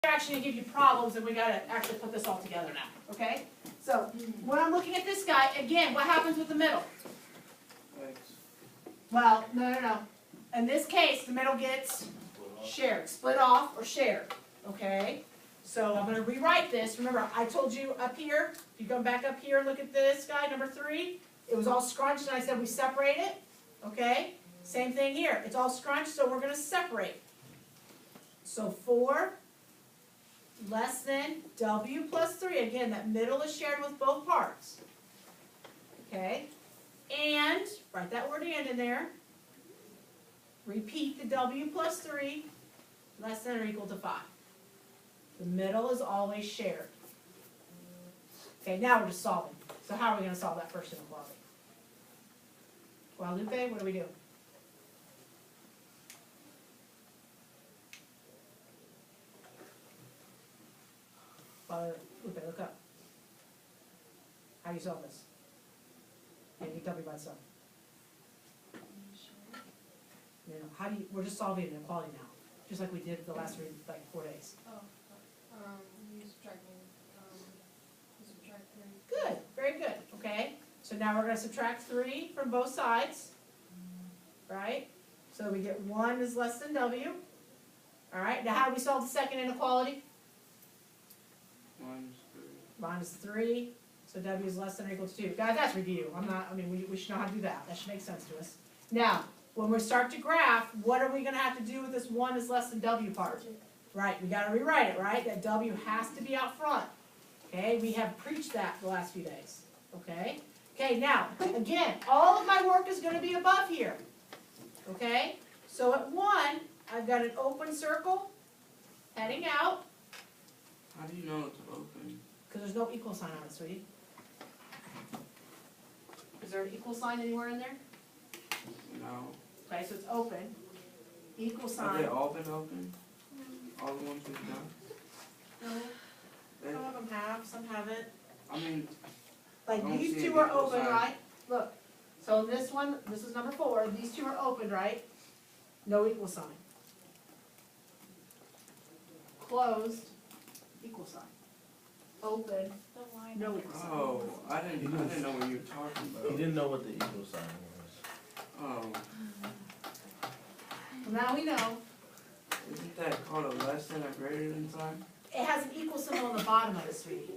actually gonna give you problems, and we gotta actually put this all together now, okay? So, when I'm looking at this guy, again, what happens with the middle? Well, no. In this case, the middle gets shared, split off or shared, okay? So I'm gonna rewrite this. Remember, I told you up here, if you go back up here and look at this guy, number 3, it was all scrunched, and I said we separate it, okay? Same thing here. It's all scrunched, so we're gonna separate. So 4 less than W plus 3. Again, that middle is shared with both parts. Okay? And, write that word and in there. Repeat the W plus 3 less than or equal to 5. The middle is always shared. Okay, now we're just solving. So how are we going to solve that first inequality? Guadalupe, what do we do? Guadalupe, look up. How do you solve this? Yeah, you tell me about some. You know, how do you, we're just solving an inequality now, just like we did the last 4 days. You subtract 3. Good, very good, okay. So now we're going to subtract 3 from both sides, right? So we get 1 is less than W. All right, now how do we solve the second inequality? Minus 3. So W is less than or equal to 2. Guys, that's review. We should know how to do that. That should make sense to us. Now, when we start to graph, what are we going to have to do with this 1 is less than W part? Right, we got to rewrite it, right? That W has to be out front. Okay, we have preached that the last few days. Okay? Okay, now, again, all of my work is going to be above here. Okay? So at 1, I've got an open circle heading out. How do you know it's open? Because there's no equal sign on it, sweetie. Is there an equal sign anywhere in there? No. Okay, so it's open. Equal Have sign. they all been open? All the ones we've done? No. Some of them have, some haven't. I mean, Like I don't these see two an are equal open, sign. right? Look. So this one, this is number 4. These two are open, right? No equal sign. Closed. Equal sign. Open. No equal sign. oh, I didn't know what you were talking He about. didn't know what the equal sign was. Oh, Well, now we know. isn't that called a less than or greater than sign? It has an equal symbol on the bottom of it, sweetie.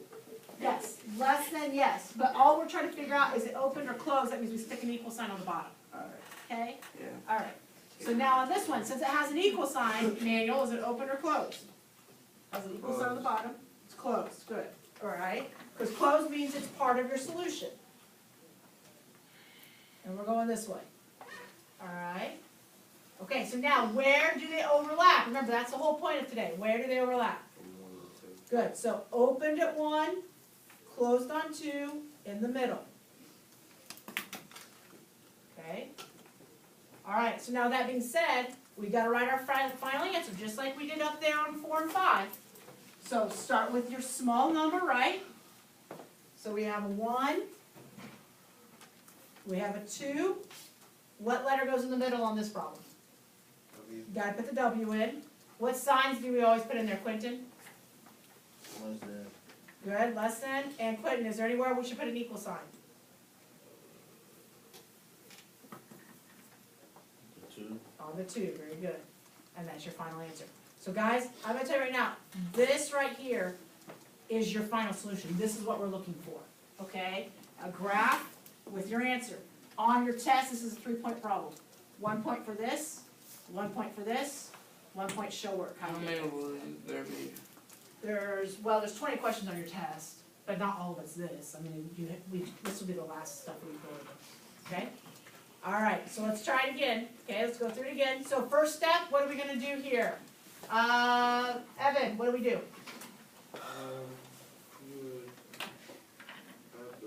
Yes, less than yes. But all we're trying to figure out is it open or closed. That means we stick an equal sign on the bottom. Alright, Okay? yeah. All right. So now on this one, since it has an equal sign, Manuel, is it open or closed? Has an equal sign on the bottom? It's closed. Good. All right. Because closed means it's part of your solution. And we're going this way. All right. Okay, so now where do they overlap? Remember, that's the whole point of today. Where do they overlap? Good. So opened at 1, closed on 2, in the middle. Okay. All right. So now that being said, we got to write our final answer, just like we did up there on 4 and 5. So start with your small number, right? So we have a 1. We have a 2. What letter goes in the middle on this problem? You got to put the W in. What signs do we always put in there, Quentin? What's that? Good, less than. And Quentin, is there anywhere we should put an equal sign? The 2? On the 2, very good. And that's your final answer. So guys, I'm going to tell you right now, this right here is your final solution. This is what we're looking for, okay? A graph with your answer. On your test, this is a 3-point problem. 1 point for this, 1 point for this, 1 point show work. How many will there be? There's 20 questions on your test, but not all of it's this. I mean, this will be the last stuff we go over, okay? All right, so let's try it again. Okay, let's go through it again. So first step, what are we going to do here? Evan, what do we do? You would have to,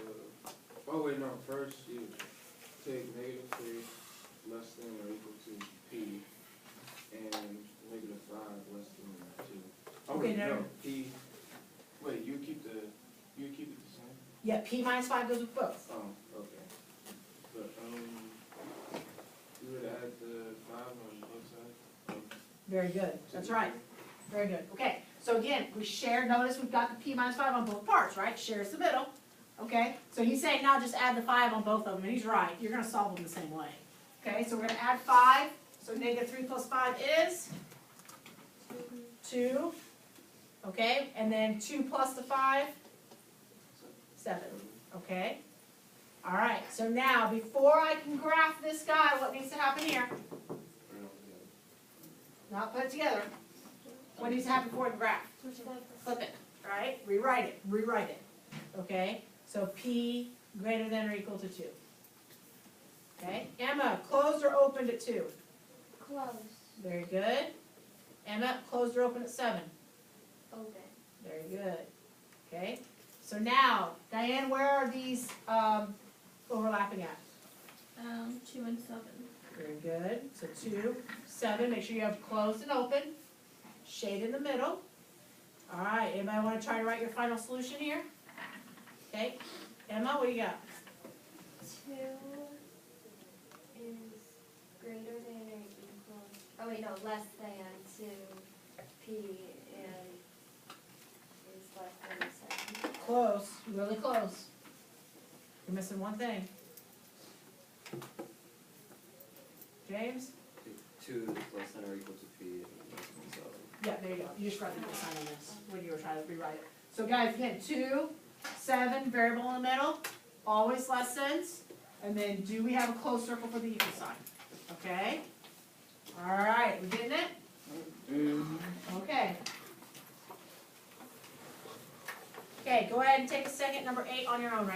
oh wait, no, first you take -3 less than or equal to P, and -5 less than 2. Oh, Okay, wait, no. no, P, wait, you keep it the same? Yeah, P minus 5 goes with both. Oh, okay. But, you would add the 5 on both sides? Very good. That's right. Very good. Okay, So again, we share, notice we've got the p minus 5 on both parts, right? Shares the middle, okay? So he's saying now just add the 5 on both of them, and he's right, you're gonna solve them the same way. Okay, so we're gonna add 5, so negative 3 plus 5 is 2, okay? And then 2 plus the 5, 7, okay? All right, so now, before I can graph this guy, what needs to happen here? Not put it together. What needs to happen before I can graph? Flip it, right? Rewrite it, okay? So P greater than or equal to 2. Okay, Emma, closed or opened at 2? Close. Very good. Emma, closed or open at 7? Open. Very good. Okay, so now, Diane, where are these overlapping at? 2 and 7. Very good. So 2, 7, make sure you have closed and open. Shade in the middle. All right, anybody want to try to write your final solution here? Okay, Emma, what do you got? 2 is greater than or equal, oh wait, no, less than 2, P and is less than 7. Close, really close. You're missing one thing. James? 2 is less than or equal to P and less than 7. Yeah, there you go. You just write the sign on this when you were trying to rewrite it. So guys, again, 2, 7, variable in the middle, always less than's. And then do we have a closed circle for the equal sign? Okay? All right, we getting it? Okay. Okay, go ahead and take a second, number 8 on your own right